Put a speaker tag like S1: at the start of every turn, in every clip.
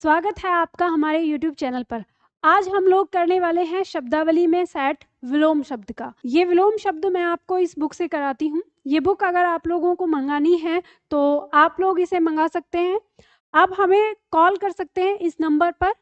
S1: स्वागत है आपका हमारे YouTube चैनल पर। आज हम लोग करने वाले हैं शब्दावली में सेट विलोम शब्द का। ये विलोम शब्द मैं आपको इस बुक से कराती हूँ। ये बुक अगर आप लोगों को मंगानी है तो आप लोग इसे मंगा सकते हैं। आप हमें कॉल कर सकते हैं इस नंबर पर,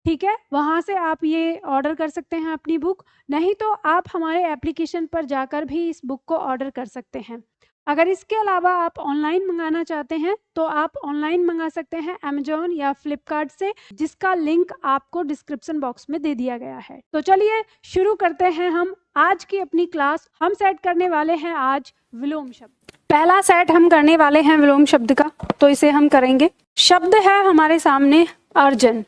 S1: ठीक है। वहाँ से आप ये ऑर्डर कर सकते हैं अपनी बुक, नहीं तो आप हमारे एप्लीकेशन पर जाकर भी इस बुक को ऑर्डर कर सकते हैं। अगर इसके अलावा आप ऑनलाइन मंगाना चाहते हैं तो आप ऑनलाइन मंगा सकते हैं अमेजोन या फ्लिपकार्ट से, जिसका लिंक आपको डिस्क्रिप्शन बॉक्स में दे दिया गया है। तो चलिए शुरू करते हैं हम आज की अपनी क्लास। हम सेट करने वाले हैं आज विलोम शब्द। पहला सेट हम करने वाले हैं विलोम शब्द का, तो इसे हम करेंगे। शब्द है हमारे सामने अर्जन।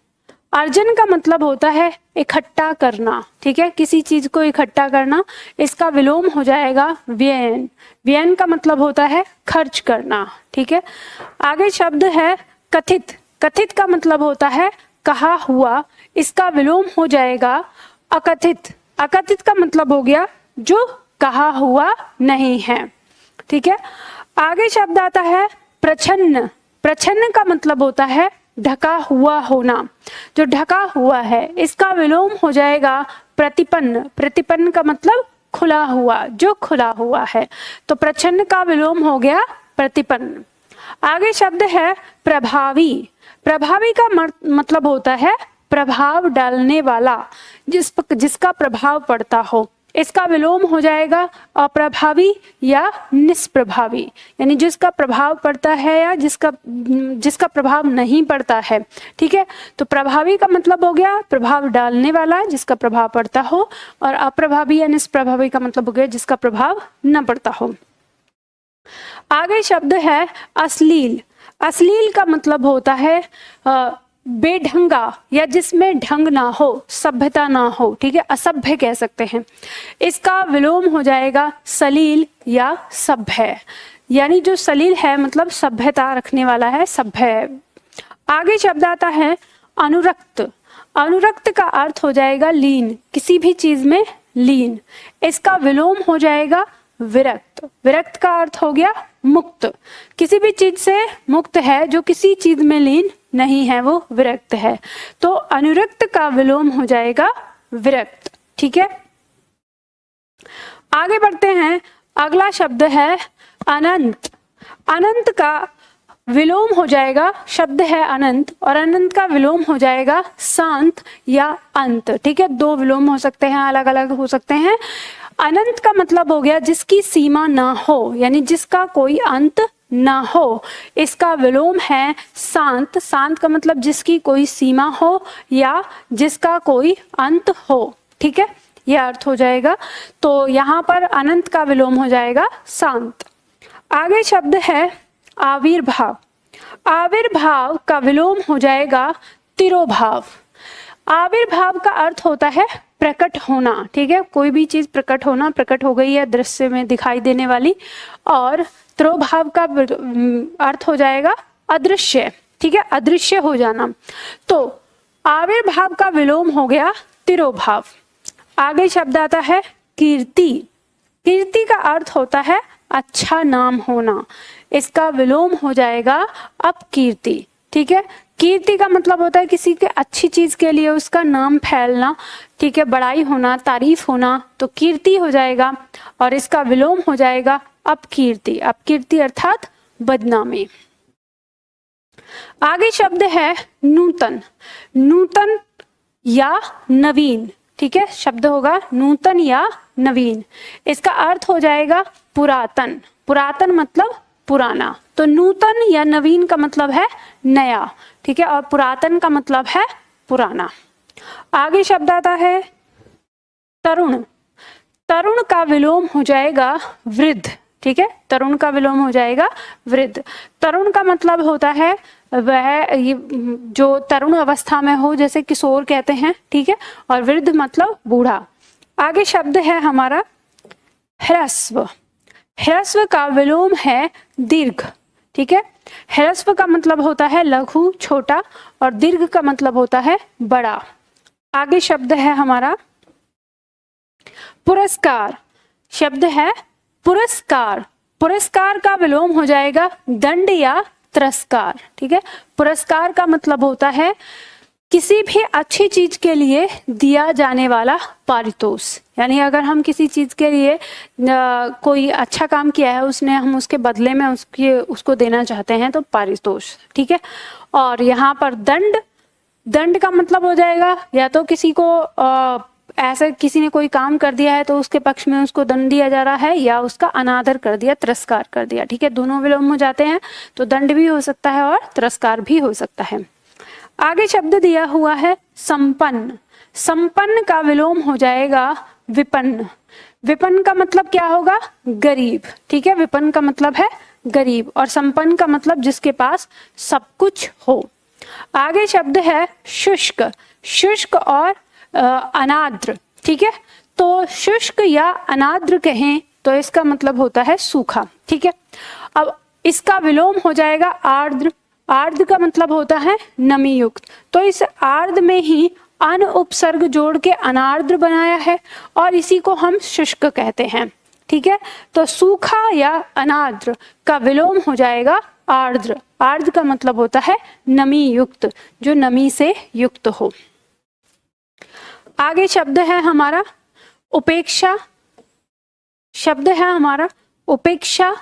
S1: अर्जन का मतलब होता है इकट्ठा करना, ठीक है, किसी चीज को इकट्ठा करना। इसका विलोम हो जाएगा व्ययन। व्ययन का मतलब होता है खर्च करना, ठीक है। आगे शब्द है कथित। कथित का मतलब होता है कहा हुआ। इसका विलोम हो जाएगा अकथित। अकथित का मतलब हो गया जो कहा हुआ नहीं है, ठीक है। आगे शब्द आता है प्रछन्न। प्रछन्न का मतलब होता है ढका हुआ होना, जो ढका हुआ है। इसका विलोम हो जाएगा प्रतिपन्न। प्रतिपन्न का मतलब खुला हुआ, जो खुला हुआ है। तो प्रछन्न का विलोम हो गया प्रतिपन्न। आगे शब्द है प्रभावी। प्रभावी का मतलब होता है प्रभाव डालने वाला, जिसका प्रभाव पड़ता हो। इसका विलोम हो जाएगा अप्रभावी या निष्प्रभावी, यानी जिसका प्रभाव पड़ता है या जिसका प्रभाव नहीं पड़ता है, ठीक है। तो प्रभावी का मतलब हो गया प्रभाव डालने वाला, जिसका प्रभाव पड़ता हो, और अप्रभावी या निष्प्रभावी का मतलब हो गया जिसका प्रभाव न पड़ता हो। आगे शब्द है अश्लील। अश्लील का मतलब होता है बेढंगा या जिसमें ढंग ना हो, सभ्यता ना हो, ठीक है, असभ्य कह सकते हैं। इसका विलोम हो जाएगा सलील या सभ्य, यानी जो सलील है मतलब सभ्यता रखने वाला है, सभ्य है। आगे शब्द आता है अनुरक्त। अनुरक्त का अर्थ हो जाएगा लीन, किसी भी चीज में लीन। इसका विलोम हो जाएगा विरक्त। विरक्त का अर्थ हो गया मुक्त, किसी भी चीज से मुक्त है, जो किसी चीज में लीन नहीं है वो विरक्त है। तो अनुरक्त का विलोम हो जाएगा विरक्त, ठीक है। आगे बढ़ते हैं। अगला शब्द है अनंत। अनंत का विलोम हो जाएगा, शब्द है अनंत, और अनंत का विलोम हो जाएगा शांत या अंत, ठीक है। दो विलोम हो सकते हैं, अलग अलग हो सकते हैं। अनंत का मतलब हो गया जिसकी सीमा ना हो, यानी जिसका कोई अंत ना हो। इसका विलोम है शांत। शांत का मतलब जिसकी कोई सीमा हो या जिसका कोई अंत हो, ठीक है, यह अर्थ हो जाएगा। तो यहाँ पर अनंत का विलोम हो जाएगा शांत। आगे शब्द है आविर्भाव। आविर्भाव का विलोम हो जाएगा तिरोभाव। आविर्भाव का अर्थ होता है प्रकट होना, ठीक है, कोई भी चीज प्रकट होना, प्रकट हो गई है दृश्य में दिखाई देने वाली। और तिरोभाव का अर्थ हो जाएगा अदृश्य, ठीक है, अदृश्य हो जाना। तो आविर्भाव का विलोम हो गया तिरोभाव। आगे शब्द आता है कीर्ति। कीर्ति का अर्थ होता है अच्छा नाम होना। इसका विलोम हो जाएगा अपकीर्ति, ठीक है। कीर्ति का मतलब होता है किसी के अच्छी चीज के लिए उसका नाम फैलना, ठीक है, बड़ाई होना, तारीफ होना, तो कीर्ति हो जाएगा। और इसका विलोम हो जाएगा अपकीर्ति। अपकीर्ति अर्थात बदनामी। आगे शब्द है नूतन। नूतन या नवीन, ठीक है, शब्द होगा नूतन या नवीन। इसका अर्थ हो जाएगा पुरातन। पुरातन मतलब पुराना। तो नूतन या नवीन का मतलब है नया, ठीक है, और पुरातन का मतलब है पुराना। आगे शब्द आता है तरुण। तरुण का विलोम हो जाएगा वृद्ध, ठीक है, तरुण का विलोम हो जाएगा वृद्ध। तरुण का मतलब होता है वह जो तरुण अवस्था में हो, जैसे किशोर कहते हैं, ठीक है, और वृद्ध मतलब बूढ़ा। आगे शब्द है हमारा ह्रस्व। ह्रस्व का विलोम है दीर्घ, ठीक है। ह्रस्व का मतलब होता है लघु, छोटा, और दीर्घ का मतलब होता है बड़ा। आगे शब्द है हमारा पुरस्कार। शब्द है पुरस्कार। पुरस्कार का विलोम हो जाएगा दंड या तिरस्कार। ठीक है, पुरस्कार का मतलब होता है किसी भी अच्छी चीज के लिए दिया जाने वाला पारितोष। यानी अगर हम किसी चीज के लिए कोई अच्छा काम किया है, उसने हम उसके बदले में उसको देना चाहते हैं तो पारितोष। ठीक है, और यहाँ पर दंड, दंड का मतलब हो जाएगा या तो किसी को ऐसे किसी ने कोई काम कर दिया है तो उसके पक्ष में उसको दंड दिया जा रहा है, या उसका अनादर कर दिया, तिरस्कार कर दिया। ठीक है, दोनों विलोम हो जाते हैं, तो दंड भी हो सकता है और तिरस्कार भी हो सकता है। आगे शब्द दिया हुआ है संपन्न। संपन्न का विलोम हो जाएगा विपन्न। विपन्न का मतलब क्या होगा? गरीब। ठीक है, विपन्न का मतलब है गरीब, और संपन्न का मतलब जिसके पास सब कुछ हो। आगे शब्द है शुष्क। शुष्क और अनाद्र। ठीक है, तो शुष्क या अनाद्र कहें तो इसका मतलब होता है सूखा। ठीक है, अब इसका विलोम हो जाएगा आर्द्र। आर्द्र का मतलब होता है नमी युक्त, तो इस आर्द्र में ही अन उपसर्ग जोड़ के अनार्द्र बनाया है और इसी को हम शुष्क कहते हैं। ठीक है, तो सूखा या अनार्द्र का विलोम हो जाएगा आर्द्र। आर्द्र का मतलब होता है नमी युक्त, जो नमी से युक्त हो। आगे शब्द है हमारा उपेक्षा। शब्द है हमारा उपेक्षा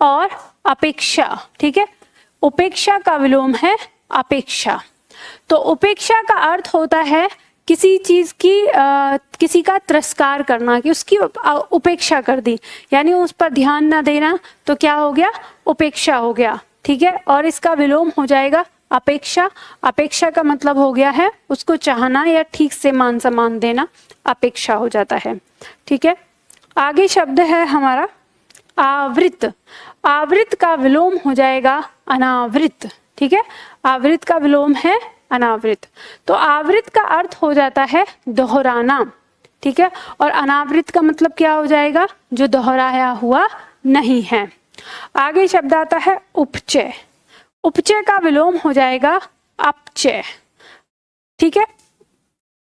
S1: और अपेक्षा। ठीक है, उपेक्षा का विलोम है अपेक्षा। तो उपेक्षा का अर्थ होता है किसी चीज की किसी का तिरस्कार करना, कि उसकी उपेक्षा कर दी, यानी उस पर ध्यान ना देना, तो क्या हो गया? उपेक्षा हो गया। ठीक है, और इसका विलोम हो जाएगा अपेक्षा। अपेक्षा का मतलब हो गया है उसको चाहना या ठीक से मान सम्मान देना, अपेक्षा हो जाता है। ठीक है, आगे शब्द है हमारा आवृत। आवृत का विलोम हो जाएगा अनावृत। ठीक है, आवृत का विलोम है अनावृत। तो आवृत का अर्थ हो जाता है दोहराना। ठीक है, और अनावृत का मतलब क्या हो जाएगा? जो दोहराया हुआ नहीं है। आगे शब्द आता है उपचय। उपचय का विलोम हो जाएगा अपचय। ठीक है,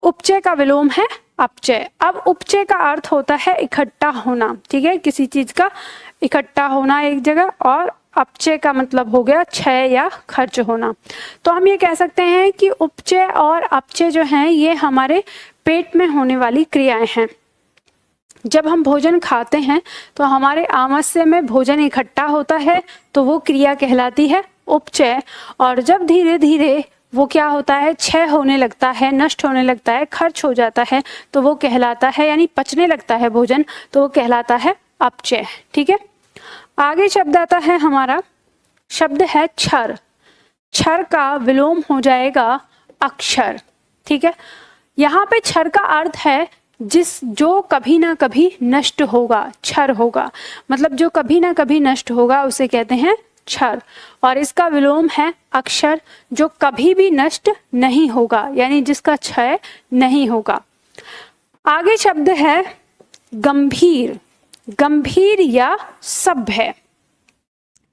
S1: उपचय का विलोम है अपचय। अब उपचय का अर्थ होता है इकट्ठा होना। ठीक है, किसी चीज का इकट्ठा होना एक जगह, और अपचय का मतलब हो गया क्षय या खर्च होना। तो हम ये कह सकते हैं कि उपचय और अपचय जो हैं ये हमारे पेट में होने वाली क्रियाएं हैं। जब हम भोजन खाते हैं तो हमारे आमाशय में भोजन इकट्ठा होता है, तो वो क्रिया कहलाती है उपचय। और जब धीरे धीरे वो क्या होता है? क्षय होने लगता है, नष्ट होने लगता है, खर्च हो जाता है, तो वो कहलाता है, यानी पचने लगता है भोजन, तो वो कहलाता है अपचय। ठीक है, आगे शब्द आता है हमारा, शब्द है क्षर। क्षर का विलोम हो जाएगा अक्षर। ठीक है, यहाँ पे क्षर का अर्थ है जो कभी ना कभी नष्ट होगा, क्षर होगा, मतलब जो कभी ना कभी नष्ट होगा उसे कहते हैं क्षर। और इसका विलोम है अक्षर, जो कभी भी नष्ट नहीं होगा, यानी जिसका क्षय नहीं होगा। आगे शब्द है गंभीर। गंभीर या सभ्य,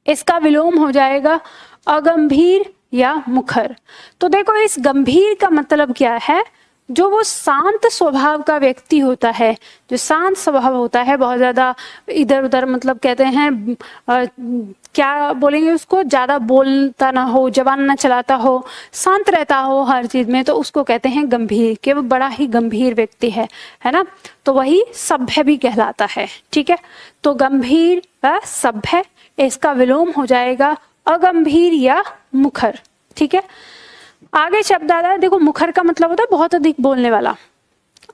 S1: इसका विलोम हो जाएगा अगंभीर या मुखर। तो देखो, इस गंभीर का मतलब क्या है? जो वो शांत स्वभाव का व्यक्ति होता है, जो शांत स्वभाव होता है, बहुत ज्यादा इधर उधर, मतलब कहते हैं क्या बोलेंगे उसको, ज्यादा बोलता ना हो, जबान ना चलाता हो, शांत रहता हो हर चीज में, तो उसको कहते हैं गंभीर, कि वो बड़ा ही गंभीर व्यक्ति है ना। तो वही सभ्य भी कहलाता है। ठीक है, तो गंभीर व सभ्य, इसका विलोम हो जाएगा अगंभीर या मुखर। ठीक है, आगे शब्द आता है, देखो मुखर का मतलब होता है बहुत अधिक बोलने वाला।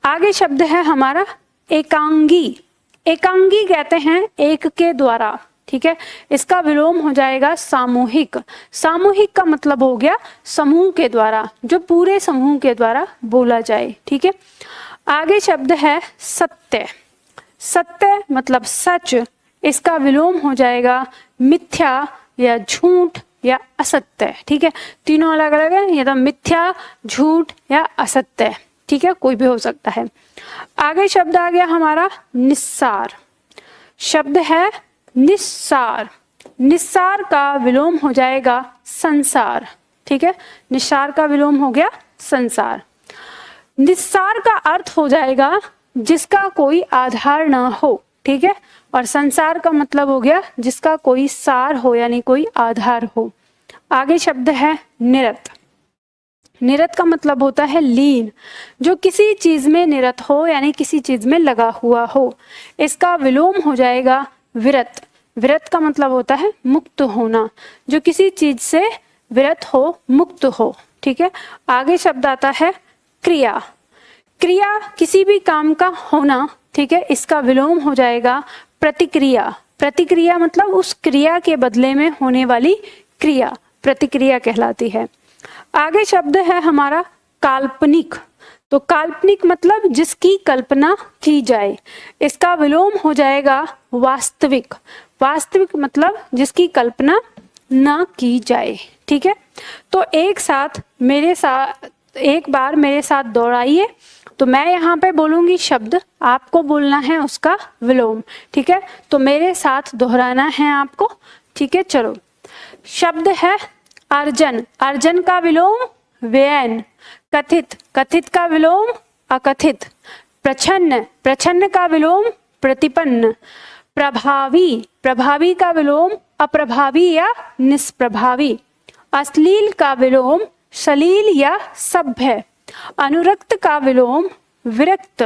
S1: आगे शब्द है हमारा एकांगी। एकांगी कहते हैं एक के द्वारा। ठीक है, इसका विलोम हो जाएगा सामूहिक। सामूहिक का मतलब हो गया समूह के द्वारा, जो पूरे समूह के द्वारा बोला जाए। ठीक है, आगे शब्द है सत्य। सत्य मतलब सच, इसका विलोम हो जाएगा मिथ्या या झूठ या असत्य। ठीक है, तीनों अलग अलग है, ये तो मिथ्या, झूठ या असत्य। ठीक है, कोई भी हो सकता है। आगे शब्द आ गया हमारा निस्सार। शब्द है निस्सार। निस्सार का विलोम हो जाएगा संसार। ठीक है, निस्सार का विलोम हो गया संसार। निस्सार का अर्थ हो जाएगा जिसका कोई आधार ना हो। ठीक है, और संसार का मतलब हो गया जिसका कोई सार हो, यानी कोई आधार हो। आगे शब्द है निरत। निरत का मतलब होता है लीन, जो किसी चीज में निरत हो यानी किसी चीज में लगा हुआ हो। इसका विलोम हो जाएगा विरत। विरत का मतलब होता है मुक्त होना, जो किसी चीज से विरत हो, मुक्त हो। ठीक है, आगे शब्द आता है क्रिया। क्रिया किसी भी काम का होना। ठीक है, इसका विलोम हो जाएगा प्रतिक्रिया। प्रतिक्रिया मतलब उस क्रिया के बदले में होने वाली क्रिया प्रतिक्रिया कहलाती है। आगे शब्द है हमारा काल्पनिक। तो काल्पनिक मतलब जिसकी कल्पना की जाए, इसका विलोम हो जाएगा वास्तविक। वास्तविक मतलब जिसकी कल्पना ना की जाए। ठीक है, तो एक बार मेरे साथ दोहराइए। तो मैं यहाँ पे बोलूंगी शब्द, आपको बोलना है उसका विलोम। ठीक है, तो मेरे साथ दोहराना है आपको। ठीक है, चलो। शब्द है अर्जन। अर्जन का विलोम व्ययन। कथित। कथित का विलोम अकथित। प्रछन्न। प्रछन्न का विलोम प्रतिपन्न। प्रभावी। प्रभावी का विलोम अप्रभावी या निष्प्रभावी। अश्लील का विलोम श्लील या सभ्य। अनुरक्त का विलोम विरक्त।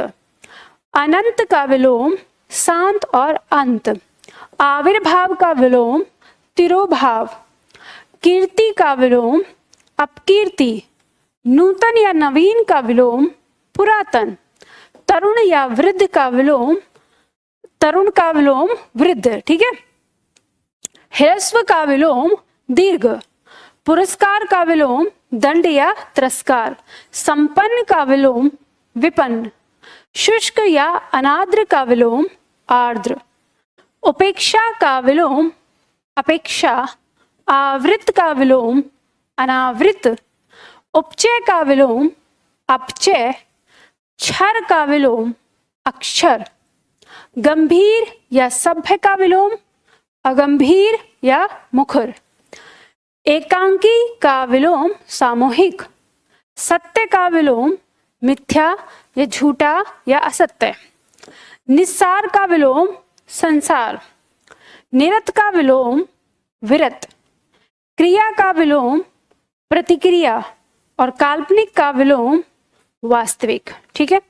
S1: अनंत का विलोम शांत और अंत। आविर्भाव का विलोम तिरोभाव। कीर्ति का विलोम अपकीर्ति। नूतन या नवीन का विलोम पुरातन। तरुण या वृद्ध का विलोम तरुण का विलोम वृद्ध। ठीक है, ह्रस्व का विलोम दीर्घ। पुरस्कार का विलोम दंड या तिरस्कार। संपन्न का विलोम विपन्न। शुष्क या अनाद्र का विलोम आर्द्र। उपेक्षा का विलोम अपेक्षा। आवृत का विलोम अनावृत। उपचय का विलोम अपचय। क्षर का विलोम अक्षर। गंभीर या सभ्य का विलोम अगंभीर या मुखर। एकांकी का विलोम सामूहिक। सत्य का विलोम मिथ्या या झूठा या असत्य। निस्सार का विलोम संसार। निरत का विलोम विरत। क्रिया का विलोम प्रतिक्रिया और काल्पनिक का विलोम वास्तविक। ठीक है,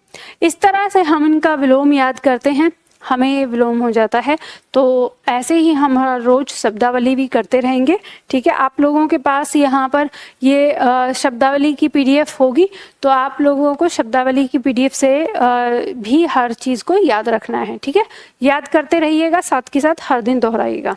S1: इस तरह से हम इनका विलोम याद करते हैं, हमें विलोम हो जाता है। तो ऐसे ही हम हर रोज शब्दावली भी करते रहेंगे। ठीक है, आप लोगों के पास यहाँ पर ये शब्दावली की पीडीएफ होगी, तो आप लोगों को शब्दावली की पीडीएफ से भी हर चीज़ को याद रखना है। ठीक है, याद करते रहिएगा, साथ के साथ हर दिन दोहराइएगा।